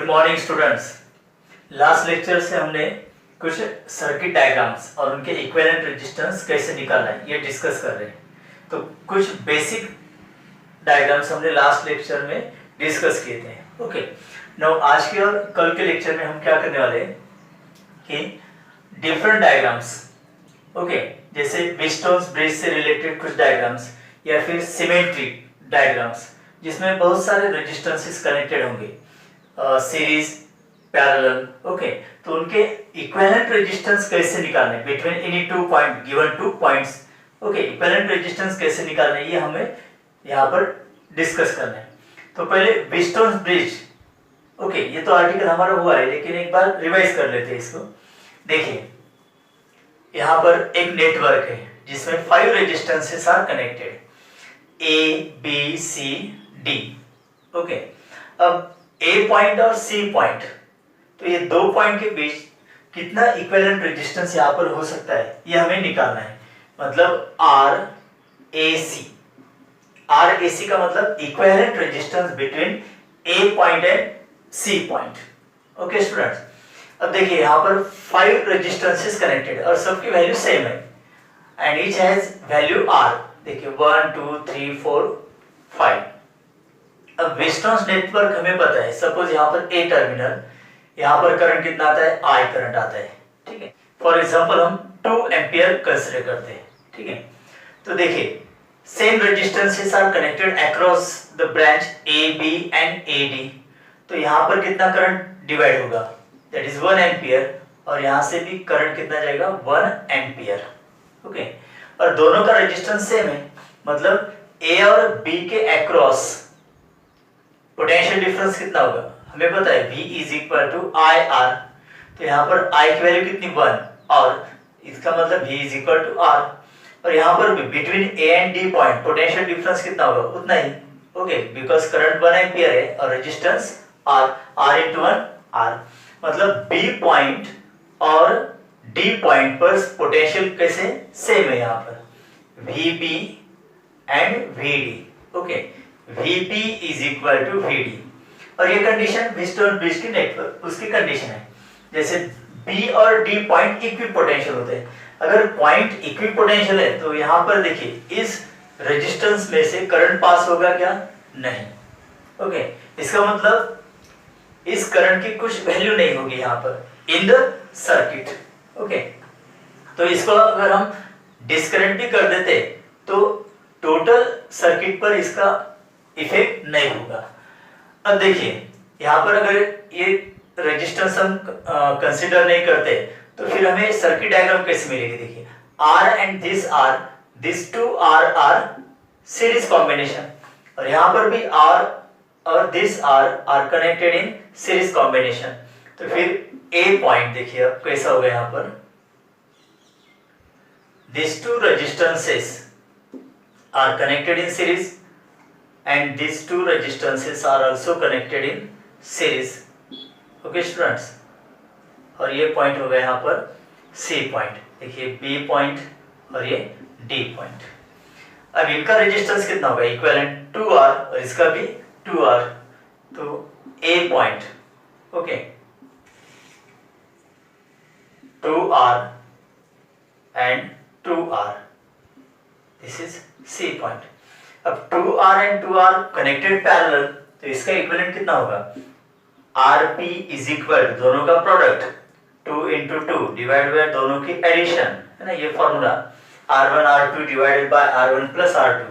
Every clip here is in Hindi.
Morning students. लास्ट लेक्चर से हमने कुछ सर्किट डायग्राम्स और उनके इक्विवेलेंट रेजिस्टेंस कैसे निकालना है ये डिस्कस कर रहे हैं। तो कुछ बेसिक डायग्राम्स हमने लास्ट लेक्चर में डिस्कस किए थे। ओके, नाउ आज के और कल के लेक्चर में हम क्या करने वाले हैं कि डिफरेंट डायग्राम्स, ओके, जैसे व्हीटस्टोन्स ब्रिज से रिलेटेड कुछ डायग्राम्स या फिर सिमेट्री डायग्राम्स जिसमें बहुत सारे रेजिस्टेंसेस कनेक्टेड होंगे, सीरीज, पैरेलल, ओके, तो उनके इक्विवेलेंट रेजिस्टेंस कैसे निकालने between any two point given two points, okay, equivalent resistance कैसे निकालने ये हमें यहाँ पर डिस्कस करना है। तो पहले व्हीटस्टोन्स ब्रिज, ओके, ये तो आर्टिकल हमारा हुआ है लेकिन एक बार रिवाइज कर लेते हैं इसको। देखिए यहाँ पर एक नेटवर्क है जिसमें 5 resistances are connected, A, B, C, D, okay. अब A पॉइंट और C पॉइंट, तो ये दो पॉइंट के बीच कितना इक्विवेलेंट रेजिस्टेंस यहाँ पर हो सकता है ये हमें निकालना है। मतलब RAC, RAC का मतलब equivalent resistance between A point and C point. Okay students, अब देखिए यहाँ पर 5 रेजिस्टेंसेस कनेक्टेड और सबकी वैल्यू सेम है and each has value R। देखिए 1 2 3 4 5। अब व्हीटस्टोन्स नेटवर्क हमें पता है, सपोज यहाँ पर A टर्मिनल, यहाँ पर करंट कितना आता है, I करंट आता है, ठीक है। फॉर एग्जांपल हम 2 एम्पियर कंसीडर करते हैं, ठीक है। तो देखिए same resistances are connected across the branch A, B and AD। तो यहाँ पर कितना करंट डिवाइड होगा, दैट इज 1 एम्पियर, और यहाँ से भी करंट कितना जाएगा 1 एम्पियर, ओके। और दोनों का रेजिस्टेंस सेम है, मतलब A और B के अक्रॉस पोटेंशियल डिफरेंस कितना होगा हमें पता है, V is equal to I R. तो यहाँ पर I की वैल्यू कितनी 1 और इसका मतलब V is equal to R। और यहाँ पर भी between A and D point potential difference कितना होगा उतना ही, ओके, बिकॉज करंट 1 एम्पियर है और रेजिस्टेंस R इंटू 1 R। मतलब B पॉइंट और D पॉइंट पर पोटेंशियल कैसे सेम है यहाँ पर, VB and VD, okay, VP is equal to VD। और ये कंडीशन व्हीटस्टोन ब्रिज की नेटवर्क उसकी कंडीशन है। जैसे B और D पॉइंट इक्विपोटेंशियल होते हैं, अगर पॉइंट इक्विपोटेंशियल है तो यहाँ पर देखिए इस रेजिस्टेंस में से करंट पास होगा क्या, नहीं, ओके। इसका मतलब इस करंट की कुछ वैल्यू नहीं होगी यहाँ पर इन द सर्किट, ओके। तो इसको अगर हम डिस्कनेक्ट भी कर देते तो टोटल सर्किट पर इसका इफेक्ट नहीं होगा। अब देखिए यहाँ पर अगर ये रेजिस्टेंस हम कंसीडर नहीं करते तो फिर हमें सर्किट डायग्राम कैसे मिलेगी। देखिए R and this two are series combination, और यहाँ पर भी R और this are connected in series combination. तो फिर A पॉइंट देखिए अब कैसा होगा, यहाँ पर this two resistances are connected in series and these two resistances are also connected in series, okay students। और ये पॉइंट हो गया यहाँ पर C पॉइंट, देखिए B पॉइंट और ये D पॉइंट। अब इनका रेजिस्टेंस कितना होगा, इक्विवेलेंट 2R और इसका भी 2R। तो A point, okay, 2R and 2R, this is C point. अब 2R and 2R connected parallel, तो इसका इक्विवेलेंट कितना होगा, RP इज इक्वल टू दोनों का प्रोडक्ट 2 इंटू 2 डिवाइड बाय दोनों की एडिशन, है ना, ये formula R1 R2 divided by R1 plus R2,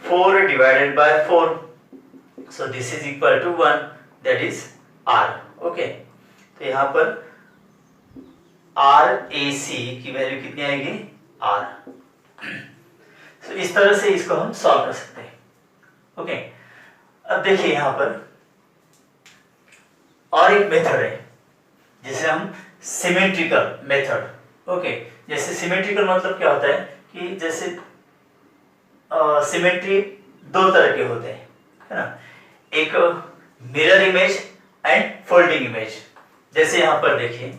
4 divided by 4, so this is equal to 1, that is R, okay. तो यहाँ पर RAC की वैल्यू कितनी आएगी, R। तो इस तरह से इसको हम सॉल्व कर सकते हैं, ओके। अब देखिए यहाँ पर और एक मेथड है जिसे हम सिमेट्रिकल मेथड, ओके। जैसे सिमेट्रिकल मतलब क्या होता है कि जैसे सिमेट्री दो तरह के होते हैं, है ना, एक mirror image and folding image. जैसे यहाँ पर देखिए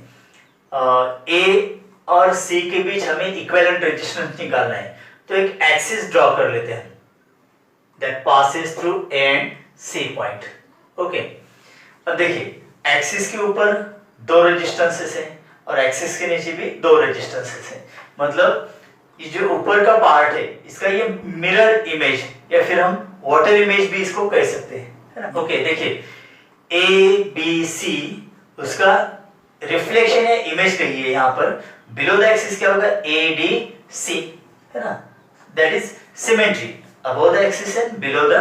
A और C के बीच हमें इक्विवेलेंट रेजिस्टेंस निकालना है, तो एक एक्सिस ड्रॉ कर लेते हैं that passes through A and C point, okay. अब देखिए एक्सिस के ऊपर 2 रेजिस्टेंसेस है और एक्सिस के नीचे भी 2 रेजिस्टेंसेस है। मतलब ये जो ऊपर का पार्ट है इसका ये मिरर इमेज या फिर हम वाटर इमेज भी इसको कह सकते हैं, है ना। ओके, देखिए ए बी सी उसका रिफ्लेक्शन है, इमेज कहिए यहाँ पर। बिलो द एक्सिस क्या होगा, ए डी सी, है ना, that is symmetry above the axis and below the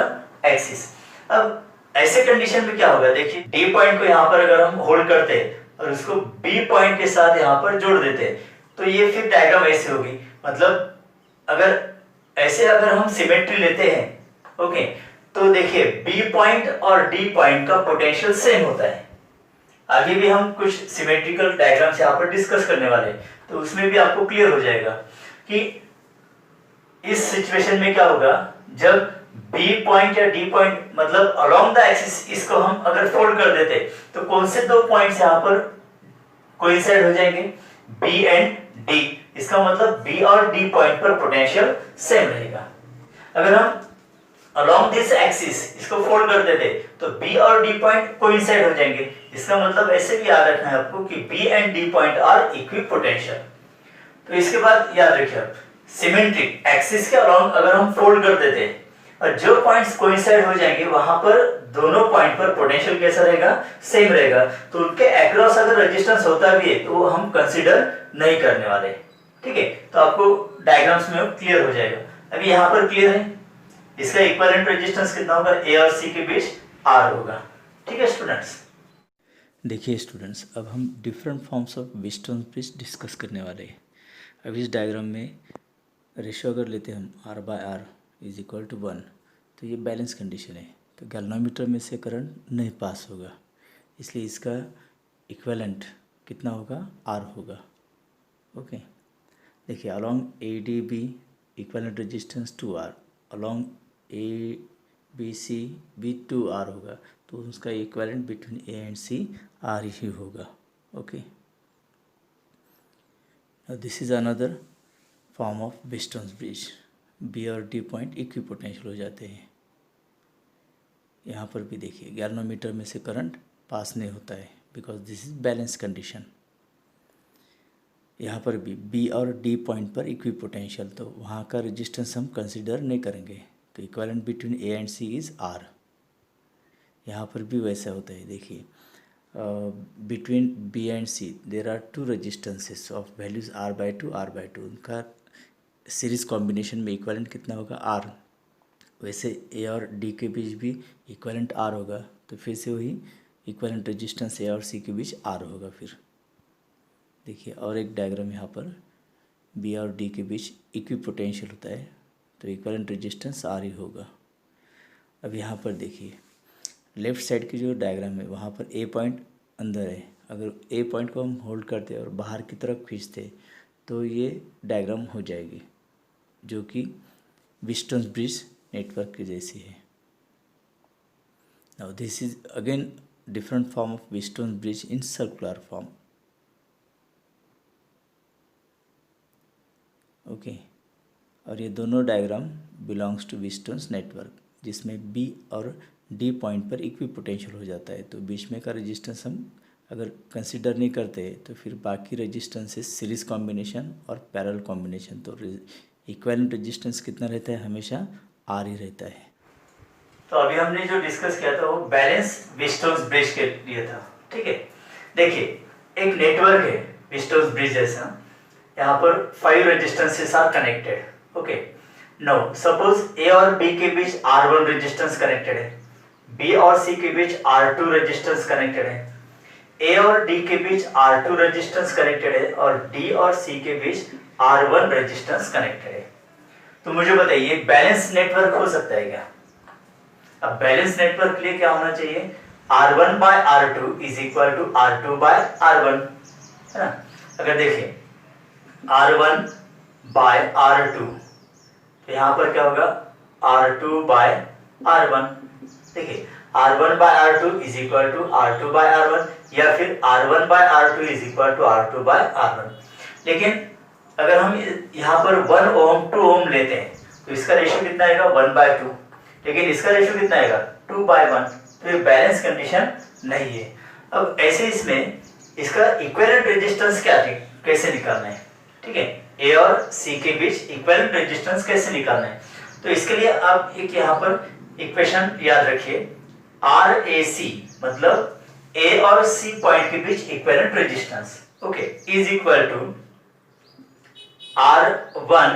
axis. अब ऐसे कंडीशन में क्या होगा, देखिए डी पॉइंट को यहाँ पर अगर हम होल्ड करते हैं और उसको बी पॉइंट के साथ यहाँ पर जोड़ देते हैं तो ये फिर डायग्राम ऐसे होगी। मतलब अगर हम सिमेट्री लेते हैं, ओके, तो देखिए बी पॉइंट और डी पॉइंट का पोटेंशियल सेम होता है। आगे भी हम कुछ सिमेट्रिकल डायग्राम्स यहाँ पर डिस्कस करने वाले हैं, तो उसमें भी आपको क्लियर हो जाएगा कि इस सिचुएशन में क्या होगा। जब बी पॉइंट या डी पॉइंट मतलब अलोंग द एक्सिस इसको हम अगर फोल्ड कर देते तो कौन से 2 पॉइंट्स यहाँ पर कोइंसाइड हो जाएंगे, बी एंड डी। इसका मतलब बी और डी पॉइंट पर पोटेंशियल सेम रहेगा। अगर हम अलोंग दिस एक्सिस इसको फोल्ड कर देते तो बी और डी पॉइंट कोइंसाइड हो जाएंगे। इसका मतलब ऐसे भी याद रखना है आपको कि B and D point are equipotential. तो इसके बाद याद रखिए आप सिमेट्रिक एक्सिस के अलोंग अगर हम फोल्ड कर देते हैं और जो पॉइंट्स कोइंसाइड हो जाएंगे वहां पर दोनों पॉइंट पर पोटेंशियल कैसा रहेगा, सेम रहेगा। तो उनके अक्रॉस अगर रेजिस्टेंस होता भी है तो वो हम कंसीडर नहीं करने वाले, ठीक है। तो आपको डायग्राम्स में क्लियर हो जाएगा। अभी यहाँ पर क्लियर है, इसका इक्विवेलेंट रेजिस्टेंस कितना होगा, ए और सी के बीच आर होगा, ठीक है स्टूडेंट्स। देखिए स्टूडेंट्स, अब हम different forms of Wheatstone bridge discuss करने वाले हैं। अब इस डायग्राम में रेशियो अगर लेते हैं हम R/R इज इक्वल टू 1, तो ये बैलेंस कंडीशन है। तो गैल्वेनोमीटर में से करंट नहीं पास होगा, इसलिए इसका इक्विवेलेंट कितना होगा, R होगा। ओके, देखिए along ADB equivalent resistance 2R, along ABC भी 2R होगा, तो उसका equivalent between A and C R ही होगा। Okay, this is another form of Wheatstone bridge. B और डी पॉइंट इक्विपोटेंशियल हो जाते हैं। यहाँ पर भी देखिए गैल्वेनोमीटर में से करंट पास नहीं होता है because this is balance condition. यहाँ पर भी बी और डी पॉइंट पर इक्विपोटेंशियल, तो वहाँ का रेजिस्टेंस हम कंसिडर नहीं करेंगे। तो equivalent between A and C is R. यहाँ पर भी वैसा होता है, देखिए between B and C there are 2 resistances of values R/2 R/2। उनका सीरीज कॉम्बिनेशन में इक्विवेलेंट कितना होगा, R। वैसे ए और डी के बीच भी इक्विवेलेंट R होगा, तो फिर से वही इक्विवेलेंट रेजिस्टेंस ए और सी के बीच R होगा। फिर देखिए और एक डायग्राम यहाँ पर बी और डी के बीच इक्विपोटेंशियल होता है, तो इक्विवेलेंट रेजिस्टेंस R ही होगा। अब यहाँ पर देखिए लेफ़्ट साइड की जो डायग्राम है वहाँ पर ए पॉइंट अंदर है। अगर ए पॉइंट को हम होल्ड करते और बाहर की तरफ खींचते तो ये डायग्राम हो जाएगी, जो कि व्हीटस्टोन ब्रिज नेटवर्क की जैसी है। Now this is again different form of Wheatstone bridge in circular form. Okay, और ये दोनों diagram belongs to Wheatstone network, जिसमें बी और डी पॉइंट पर इक्विपोटेंशियल हो जाता है। तो बीच में का रेजिस्टेंस हम अगर कंसिडर नहीं करते तो फिर बाकी रेजिस्टेंसेस सीरीज कॉम्बिनेशन और पैरेलल कॉम्बिनेशन, तो इक्विवेलेंट रेजिस्टेंस कितना रहता है, हमेशा R ही रहता है। तो अभी हमने जो डिस्कस किया था वो बैलेंस व्हीटस्टोन ब्रिज के लिए था, ठीक है। देखिए एक नेटवर्क है व्हीटस्टोन ब्रिज जैसा, यहाँ पर 5 resistances are connected. Okay, now suppose A और बी के बीच R1 रेजिस्टेंस कनेक्टेड है, बी और सी के बीच R2 रेजिस्टेंस कनेक्टेड है, ए और डी के बीच R2 रेजिस्टेंस कनेक्टेड है और डी और सी के बीच R1 रेजिस्टेंस कनेक्टेड है। तो मुझे बताइए बैलेंस नेटवर्क हो सकता है क्या? अब बैलेंस नेटवर्क के लिए क्या होना चाहिए, R1/R2 is equal to R2/R1, है ना। अगर देखें R1/R2 तो यहाँ पर क्या होगा, R2/R1। देखिए R1/R2 is equal to R2/R1 या फिर R1/R2 is equal to R2/R1। लेकिन अगर हम यहाँ पर 1 ओम 2 ओम लेते हैं तो इसका रेशियो कितना आएगा, 1/2। लेकिन इसका रेशियो कितना आएगा, 2/1। तो ये बैलेंस कंडीशन नहीं है। अब ऐसे इसमें इसका इक्विवेलेंट रेजिस्टेंस क्या थी, कैसे निकालना है, ठीक है, ए और सी के बीच इक्विवेलेंट रेजिस्टेंस कैसे निकालना है। तो इसके लिए आप एक यहाँ पर इक्वेशन याद रखिए, आर ए सी मतलब ए और सी पॉइंट के बीच equivalent resistance, okay, is equal to R1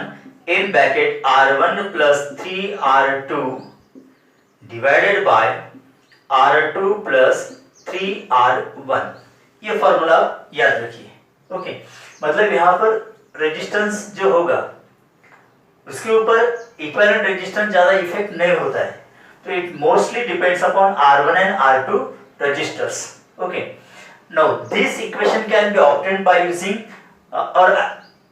in bracket R1 plus 3R2 divided by R2 plus 3R1, ये फॉर्मूला याद रखिए, ओके। मतलब यहाँ पर रेजिस्टेंस जो होगा उसके ऊपर इक्विवेलेंट रेजिस्टेंस ज्यादा इफेक्ट नहीं होता है, तो it mostly depends upon R1 and R2 resistors, okay. Now this equation can be obtained by using or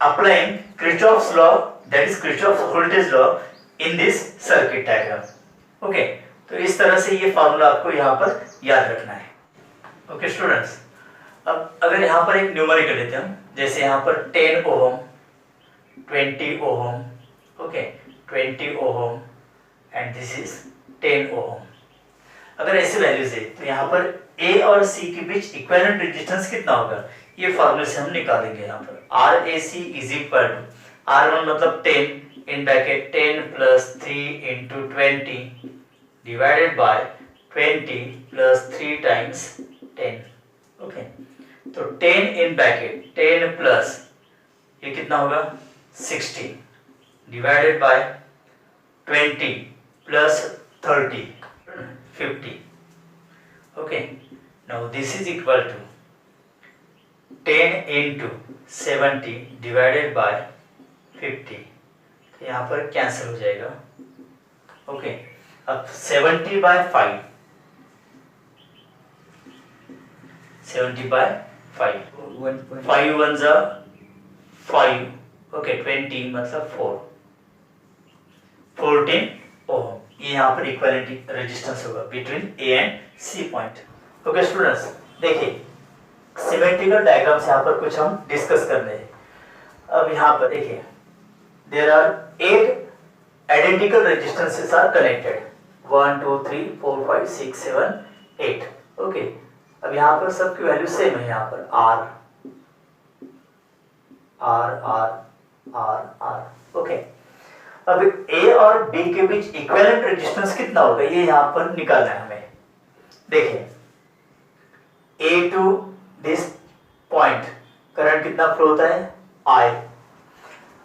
applying Kirchhoff's law, that is Kirchhoff's voltage law in this circuit diagram, okay. तो इस तरह से ये फॉर्मूला आपको यहाँ पर याद रखना है, ओके स्टूडेंट्स। अब अगर यहाँ पर एक न्यूमेरिकल लेते हैं हम, जैसे यहाँ पर 10 ohm, 20 ohm, okay, 20 ohm and this is 10 ohm. अगर ऐसे वैल्यूज है तो यहाँ पर ए और सी के बीच इक्विवेलेंट रेजिस्टेंस कितना होगा, ये फॉर्मूले से हम निकालेंगे। यहाँ पर R A C is equal to R1 मतलब 10 in bracket 10 plus 3 into 20 divided by 20 plus 3 times 10, okay. तो 10 इन ब्रैकेट 10 प्लस ये कितना होगा 60 divided by 20 plus 30 50, okay. Now this is equal to 10 into 70 divided by 50, तो यहाँ पर कैंसिल हो जाएगा, ओके। अब 70 by 5, 70 by 5, 5 1 जा 5, ओके, 20 मतलब 4, 14 ओम, ये यहाँ पर इक्विवेलेंट रेजिस्टेंस होगा between A and C point, okay students. देखिए सिमेट्रिकल डायग्राम से यहाँ पर कुछ हम डिस्कस कर रहे हैं। अब यहाँ पर देखिए there are 8 identical resistances are connected, 1 2 3 4 5 6 7 8, okay. अब यहाँ पर सबकी वैल्यू सेम है, यहाँ पर R R R R R, okay. अब A और B के बीच इक्विवेलेंट रेजिस्टेंस कितना होगा, ये यहाँ पर निकालना है हमें। देखिए A to this point current कितना फ्लो होता है I।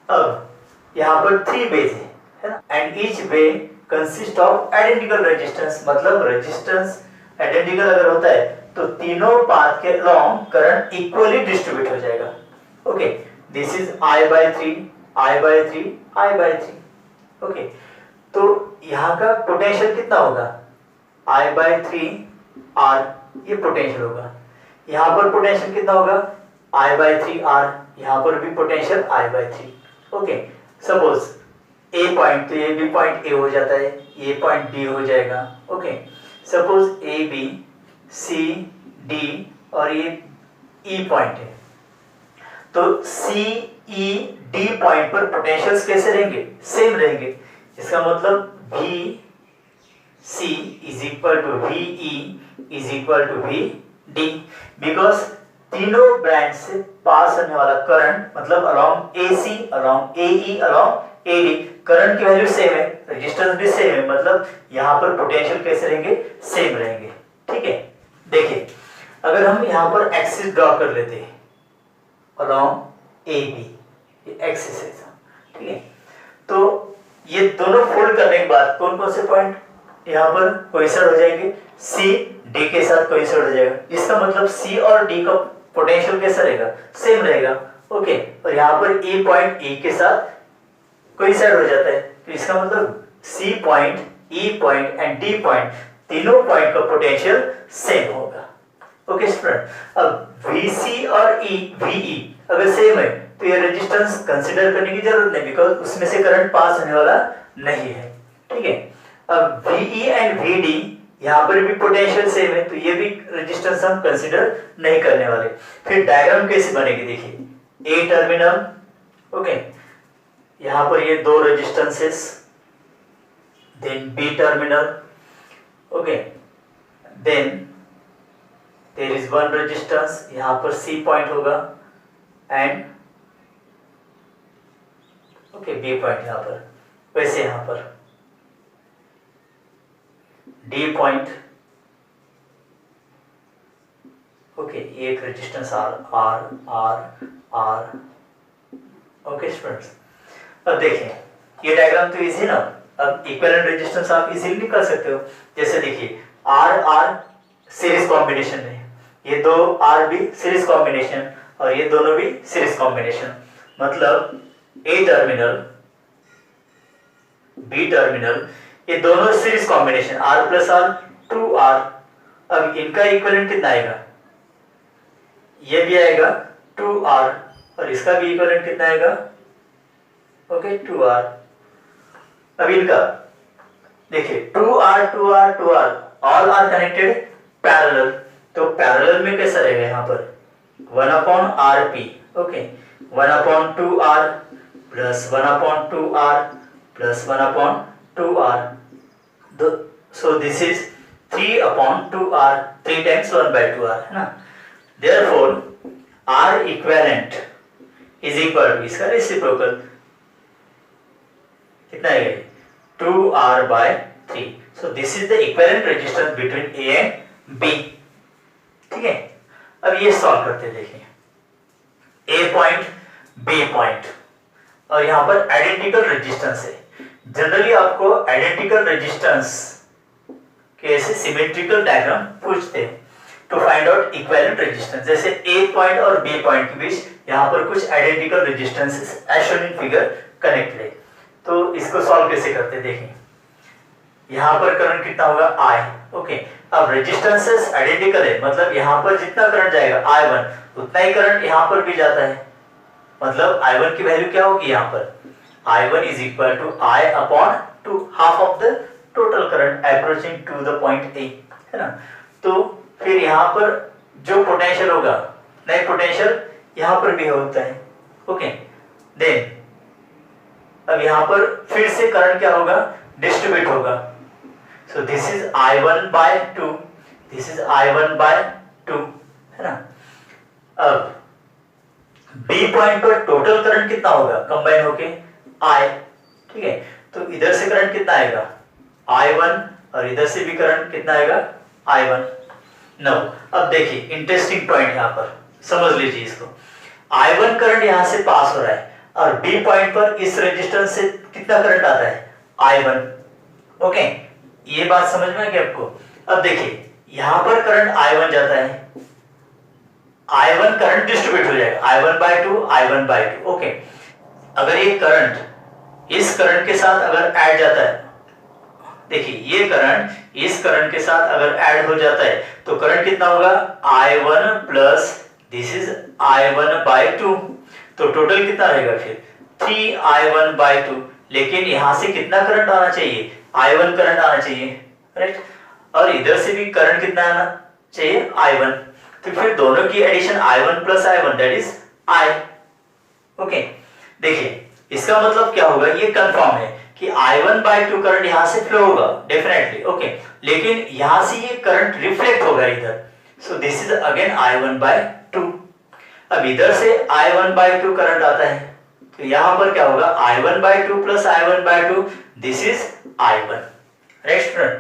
अब यहाँ पर 3 बेज है ना, and each bay consist of identical resistance, मतलब रेजिस्टेंस आइडेंटिकल अगर होता है तो तीनों पाथ के अलोंग करंट इक्वली डिस्ट्रीब्यूट हो जाएगा, okay. This is I/3 I/3 I/3, okay. तो यहाँ का पोटेंशियल कितना होगा I/3 R, ये पोटेंशियल होगा। यहाँ पर पोटेंशियल कितना होगा I/3 R, यहाँ पर भी पोटेंशियल I/3, ओके। सपोज ए पॉइंट, तो ये भी पॉइंट ए हो जाता है, ये पॉइंट बी हो जाएगा, okay. Suppose A B C D और ये ई पॉइंट है, तो सी ई डी पॉइंट पर पोटेंशियल्स कैसे रहेंगे, सेम रहेंगे। इसका मतलब V C is equal to V E is equal to V D, because तीनों ब्रांच से पास होने वाला करंट मतलब along A C along A E along A D current की वैल्यू सेम है, रेजिस्टेंस भी सेम है, मतलब यहाँ पर पोटेंशियल कैसे रहेंगे, सेम रहेंगे, ठीक है। देखिए अगर हम यहाँ पर एक्सिस ड्रॉ कर लेते हैं अलोंग ए बी, ये एक्सिस है, ठीक है। तो ये दोनों फोल्ड करने के बाद कौन कौन से पॉइंट यहाँ पर कोइंसाइड हो जाएंगे, सी डी के साथ कोइंसाइड हो जाएगा। इसका मतलब सी और डी का पोटेंशियल कैसा रहेगा, सेम रहेगा, ओके। और यहाँ पर ए पॉइंट ई के साथ कोइंसाइड हो जाता है, तो इसका मतलब C point E point and D point तीनों पॉइंट का पोटेंशियल सेम होगा, ओके स्टूडेंट। अब वीसी और वीई अगर सेम है तो ये रेजिस्टेंस कंसीडर करने की जरूरत नहीं, बिकॉज उसमें से करंट पास होने वाला नहीं है, ठीक है। अब VE एंड VD यहाँ पर भी पोटेंशियल सेम है, तो ये भी रेजिस्टेंस हम कंसीडर नहीं करने वाले। फिर डायग्राम कैसे बनेगी, देखिए ए टर्मिनल, ओके, यहाँ पर ये दो resistances, then B terminal, okay, then there is one resistance, यहाँ पर सी पॉइंट होगा एंड ओके बी पॉइंट यहाँ पर, वैसे यहाँ पर डी पॉइंट, ओके ये एक resistance R R R R. Okay students, अब देखिए ये डायग्राम तो इजी ना, अब इक्विवेलेंट रेजिस्टेंस आप इजीली निकाल सकते हो। जैसे देखिए आर आर सीरीज कॉम्बिनेशन में, ये दो आर भी सीरीज कॉम्बिनेशन और ये दोनों भी सीरीज कॉम्बिनेशन, मतलब ए टर्मिनल बी टर्मिनल ये दोनों series combination R plus R 2R। अब इनका इक्विवेलेंट कितना आएगा, ये भी आएगा 2R और इसका भी इक्विवेलेंट कितना आएगा, ओके 2R। अब इनका देखिए 2R 2R 2R all are connected parallel, तो पैरेलल में कैसा रहेगा यहाँ पर 1/RP, okay 1/2R plus 1/2R plus 1/2R, so this is 3/2R, 3 times 1/2R है ना। Therefore R equivalent is equal to इसका रेसिप्रोकल कितना है 2R/3, so this is the equivalent resistance between A and B। ठीक है, अब ये सॉल्व करते देखिए A पॉइंट B पॉइंट और यहाँ पर आइडेंटिकल रेजिस्टेंस है। जनरली आपको आइडेंटिकल रेजिस्टेंस के ऐसे सिमेट्रिकल डायग्राम पूछते हैं to find out equivalent resistance. जैसे ए पॉइंट और बी पॉइंट के बीच यहाँ पर कुछ identical resistances as shown in figure connected है। तो इसको सॉल्व कैसे करते देखें, यहाँ पर करंट कितना होगा I, ओके। अब रेजिस्टेंसेस आइडेंटिकल है, मतलब यहाँ पर जितना करंट जाएगा I1 उतना ही करंट यहाँ पर भी जाता है, मतलब I1 की वैल्यू क्या होगी यहाँ पर I1 is equal to I/2, half of the total current approaching to the point A, है ना। तो फिर यहाँ पर जो पोटेंशियल होगा नए पोटेंशियल यहाँ पर भी होता है, ओके। देन अब यहाँ पर फिर से करंट क्या होगा डिस्ट्रीब्यूट होगा, सो this is I1/2, this is I1/2 है ना। अब बी पॉइंट पर टोटल करंट कितना होगा कंबाइन होके I, ठीक है। तो इधर से करंट कितना आएगा I1 और इधर से भी करंट कितना आएगा I1। नो अब देखिए इंटरेस्टिंग पॉइंट यहाँ पर समझ लीजिए इसको, I1 करंट यहाँ से पास हो रहा है और B पॉइंट पर इस रेजिस्टेंस से कितना करंट आता है I1, ओके। ये बात समझ में आ गई आपको। अब देखिए यहाँ पर करंट I1 जाता है, I1 करंट डिस्ट्रीब्यूट हो जाएगा I1/2 I1/2, ओके। अगर ये करंट इस करंट के साथ अगर ऐड जाता है, देखिए ये करंट इस करंट के साथ अगर ऐड हो जाता है तो करंट कितना होगा I1 plus this is I1/2, तो टोटल कितना रहेगा फिर 3I1/2। लेकिन यहां से कितना करंट आना चाहिए I1 करंट आना चाहिए, राइट। और इधर से भी करंट कितना आना चाहिए I1, तो फिर दोनों की addition I1 plus I1 that is I, okay. देखिए इसका मतलब क्या होगा, ये कंफर्म है कि I1/2 करंट यहां से फ्लो होगा डेफिनेटली, ओके। लेकिन यहां से ये करंट रिफ्लेक्ट होगा इधर, सो दिस इज अगेन I1/2। अब इधर से I1/2 करंट आता है तो यहां पर क्या होगा I1/2 plus I1/2, this is I1, right student.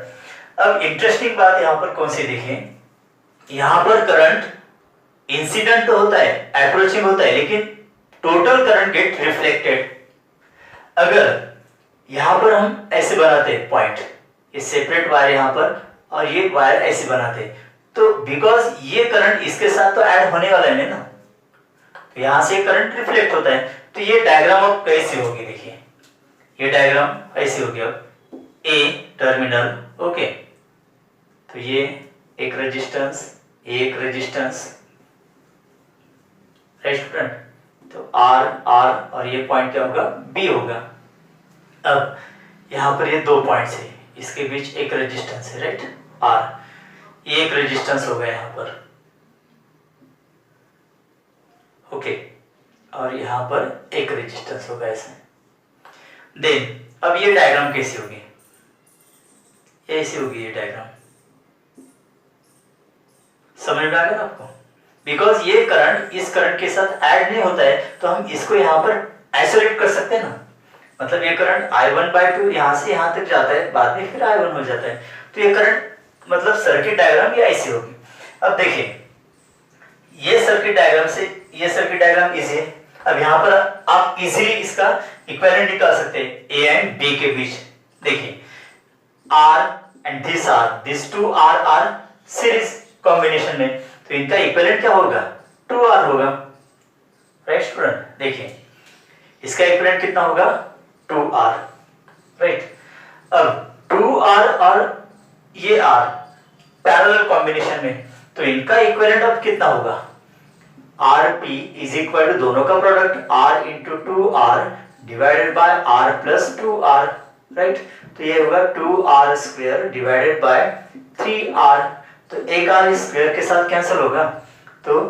अब इंटरेस्टिंग बात यहां पर कौन सी देखें, यहां पर करंट इंसिडेंट तो होता है अप्रोचिंग होता है लेकिन टोटल करंट गेट रिफ्लेक्टेड। अगर यहां पर हम ऐसे बनाते पॉइंट, ये सेपरेट वायर यहां पर और ये वायर ऐसे बनाते, तो बिकॉज ये करंट इसके साथ तो ऐड होने वाला है ना, तो यहां से करंट रिफ्लेक्ट होता है। तो ये डायग्राम अब कैसे होगी देखिए, ये डायग्राम ऐसे होगी, अब ए टर्मिनल, ओके। तो ये एक रेजिस्टेंस एक रेजिस्टेंस, राइट स्टूडेंट। तो आर आर और ये पॉइंट क्या होगा बी होगा। अब यहां पर ये दो पॉइंट्स है, इसके बीच एक रेजिस्टेंस है, राइट आर, ये एक रेजिस्टेंस होगा यहां पर, ओके। और यहां पर एक रेजिस्टेंस होगा ऐसे। देन अब ये डायग्राम कैसी होगी, ऐसी होगी ये डायग्राम, समझ में आ गया ना आपको? बिकॉज ये करंट इस करंट के साथ ऐड नहीं होता है, तो हम इसको यहाँ पर आइसोलेट कर सकते हैं ना। मतलब ये करंट I1/2 यहाँ से यहाँ तक जाता है, बाद में फिर I1 हो जाता है, तो ये करंट मतलब सर्किट डायग्राम ये ऐसी होगी। अब देखिए ये सर्किट डायग्राम से ये सर्किट डायग्राम इजी है। अब यहाँ पर आप इजीली इसका इक्विवेलेंट निकाल सकते हैं ए एंड बी के बीच। देखिए R and this two are series combination में, तो इनका इक्विवेलेंट क्या होगा? 2R होगा, राइट स्टूडेंट? देखिए इसका इक्विवेलेंट कितना होगा? 2R, right. अब 2R और ये R पैरेलल कॉम्बिनेशन में, तो इनका इक्विवेलेंट अब कितना होगा? RP इज इक्वल टू दोनों का product R into 2R divided by R plus 2R, right. तो ये होगा 2R square divided by 3R, तो एक R स्क्वायर के साथ कैंसिल होगा, तो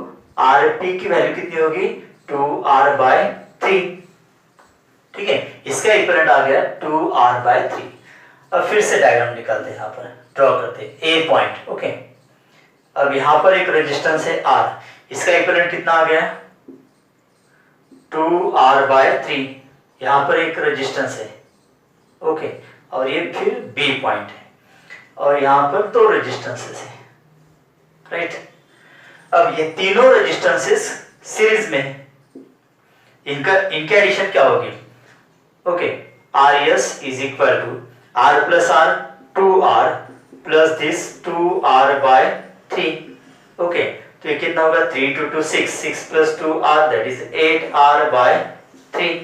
RP की वैल्यू कितनी होगी? 2R/3, ठीक है। इसका इक्विवेलेंट आ गया 2R/3। अब फिर से डायग्राम निकालते हैं, यहाँ पर ड्रॉ करते हैं ए पॉइंट, ओके। अब यहाँ पर एक रेजिस्टेंस है R, इसका इक्विवेलेंट कितना आ गया? 2R/3। यहाँ पर एक रेजिस्टेंस है, ओके, और ये फिर B पॉइंट है, और यहाँ पर दो रेजिस्टेंसेस है, राइट। अब ये तीनों रेजिस्टेंसेस सीरीज में है, इनके एडिशन क्या होगी? Okay, RS is equal to R plus R 2R plus this 2R/3, okay. तो ये कितना होगा? 3 2 2 6, 6 plus 2R that is 8R/3,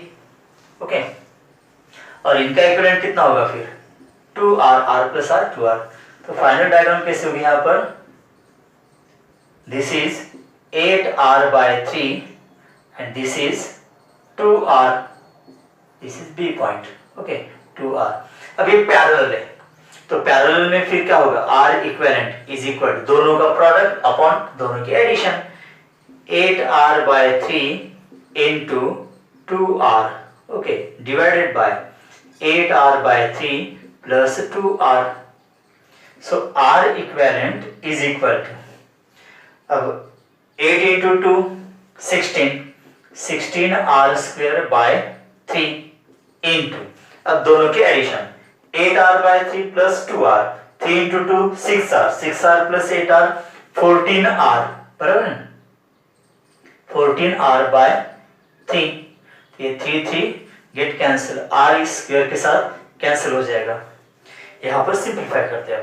okay. और इनका इक्विवेलेंट कितना होगा फिर? 2R, R plus R 2R। तो फाइनल डायग्राम कैसे होगी यहाँ पर? This is 8R/3 and this is 2R, this is B point, okay, 2R। अब ये पैरेलल है, तो पैरेलल में फिर क्या होगा? R equivalent is equal to दोनों का प्रोडक्ट अपॉन दोनों की addition, 8R/3 into 2R, okay, divided by 8R/3 plus 2R। So R equivalent is equal to, अब 8 into 2 16, 16R square by 3 into, अब दोनों के addition 8R/3 plus 2R, 3 into 2 6R, 6R plus 8R 14R, बराबर है? 14R/3, ये 3 गेट कैंसिल, R स्क्वायर के साथ कैंसिल हो जाएगा। यहाँ पर सिंप्लीफाई करते हैं,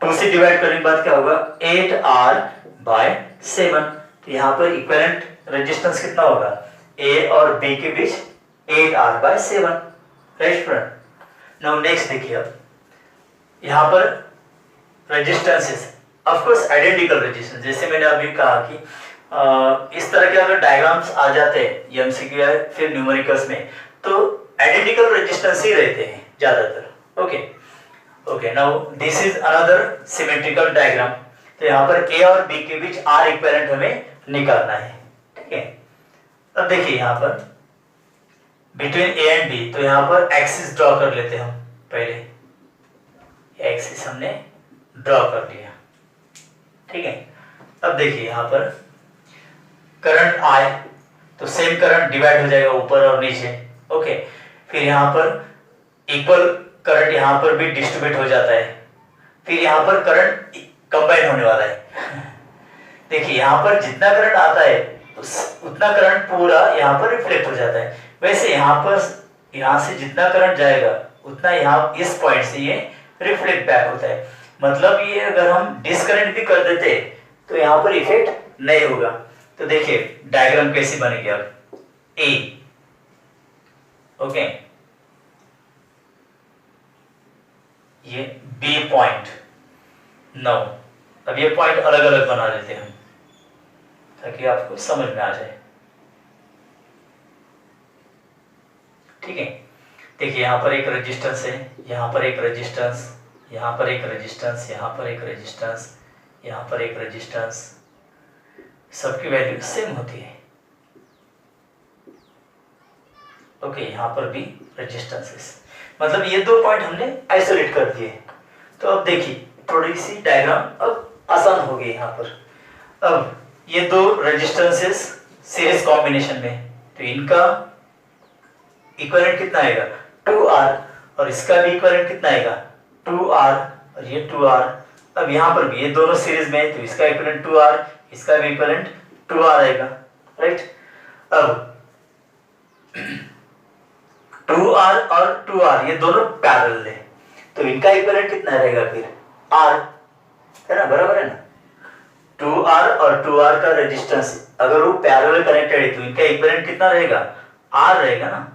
2 से डिवाइड करने के बाद क्या होगा? 8R/7। तो यहाँ पर इक्विवेलेंट रेजिस्टेंस कितना होगा? A और B के बीच 8R/7, right friend. Now next देखिए, अब यहाँ पर resistances of course identical resistance, जैसे मैंने अभी कहा कि इस तरह के अगर डायग्राम्स आ जाते हैं एमसीक्यू या फिर न्यूमेरिकल्स में, तो आइडेंटिकल रेजिस्टेंस ही रहते हैं ज्यादातर, okay. Okay, now this is another symmetrical diagram. तो यहाँ पर A और B के बीच R इक्विवेलेंट हमें निकालना है, ठीक है। अब देखिए यहाँ पर बिटवीन A एंड B, तो यहाँ पर एक्सिस ड्रॉ कर लेते हैं हम पहले, एक्सिस हमने ड्रॉ कर लिया, ठीक है। अब देखिए यहाँ पर करंट I, तो सेम करंट डिवाइड हो जाएगा ऊपर और नीचे, ओके। फिर यहाँ पर इक्वल करंट यहाँ पर भी डिस्ट्रीब्यूट हो जाता है, फिर यहाँ पर करंट कंबाइन होने वाला है। देखिए यहाँ पर जितना करंट आता है उतना करंट पूरा यहाँ पर रिफ्लेक्ट हो जाता है। वैसे यहाँ से जितना करंट जाएगा उतना यहाँ इस पॉइंट से ये रिफ्लेक्ट बैक होता है। मतलब ये अगर हम डिस्कनेक्ट भी कर देते तो यहाँ पर इफेक्ट नहीं होगा। तो देखिए डायग्राम कैसी बनेगी अब, ए, ओके, ये बी पॉइंट, नो, अब ये पॉइंट अलग अलग बना लेते हैं ताकि आपको समझ में आ जाए, ठीक है। देखिए यहाँ पर एक रेजिस्टेंस है, यहाँ पर एक रेजिस्टेंस, यहाँ पर एक रेजिस्टेंस, यहाँ पर एक रेजिस्टेंस, यहाँ पर एक रेजिस्टेंस, सबकी वैल्यू सेम होती है, ओके। यहाँ पर भी रेजिस्टेंसेस, मतलब ये दो पॉइंट हमने आइसोलेट कर दिए। तो अब देखिए थोड़ी सी डायग्राम अब आसान हो गई यहाँ पर। अब ये दो रेजिस्टेंसेस सीरीज कॉम्बिनेशन में, तो इनका इक्विवेलेंट कितना आएगा 2R, और इसका भी इक्विवेलेंट कितना आएगा 2R, और ये 2R। अब यहाँ पर भी ये दोनों सीरीज में है, तो इसका इक्विवेलेंट 2R, इसका भी इक्विवेलेंट 2R आएगा, राइट। अब 2R और 2R ये दोनों पैरेलल है, तो इनका इक्विवेलेंट कितना रहेगा फिर R, है ना, बराबर है ना। 2R और 2R का रेजिस्टेंस अगर वो पैरेलल कनेक्टेड है तो इनका इक्विवेलेंट कितना रहेगा R रहेगा ना।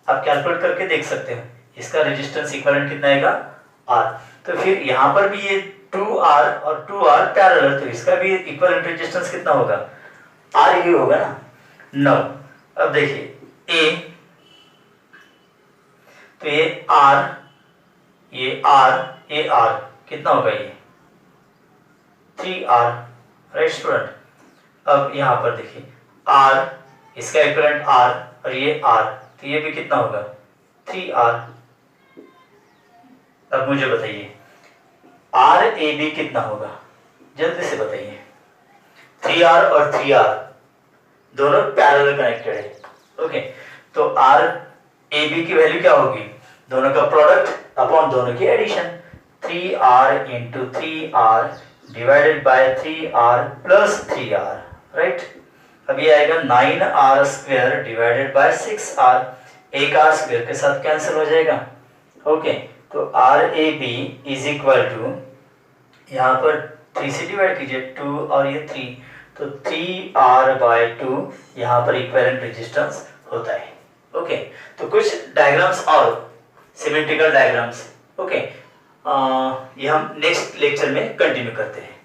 आप कैलकुलेट करके देख सकते हो, इसका रेजिस्टेंस इक्विवेलेंट कितना आएगा R। तो फिर यहाँ पर भी ये 2R और 2R पैरेलल, तो इसका भी इक्विवेलेंट रेजिस्टेंस कितना होगा R ही होगा ना। नो, अब देखिए A, तो ये R, ये R, ये R कितना होगा ये 3R, राइट स्टूडेंट। अब यहाँ पर देखिए R, इसका इक्विवेलेंट R और ये R, तो ये भी कितना होगा 3R। अब मुझे बताइए RAB कितना होगा, जल्दी से बताइए। 3R और 3R दोनों पैरेलल कनेक्टेड है, ओके। तो RAB की वैल्यू क्या होगी, दोनों का प्रोडक्ट अपॉन दोनों की addition, 3R into 3R divided by 3R plus 3R, right. अब ये आएगा 9R square divided by 6R, एक R स्क्वायर के साथ कैंसिल हो जाएगा, ओके। तो RAB इज इक्वल टू, यहाँ पर 3 से डिवाइड कीजिए 2 और ये 3, तो 3R बाय 2 यहाँ पर इक्विवेलेंट रेजिस्टेंस होता है, ओके। तो कुछ डायग्राम्स और सिमेट्रिकल डायग्राम्स, ओके, ये हम नेक्स्ट लेक्चर में कंटिन्यू करते हैं।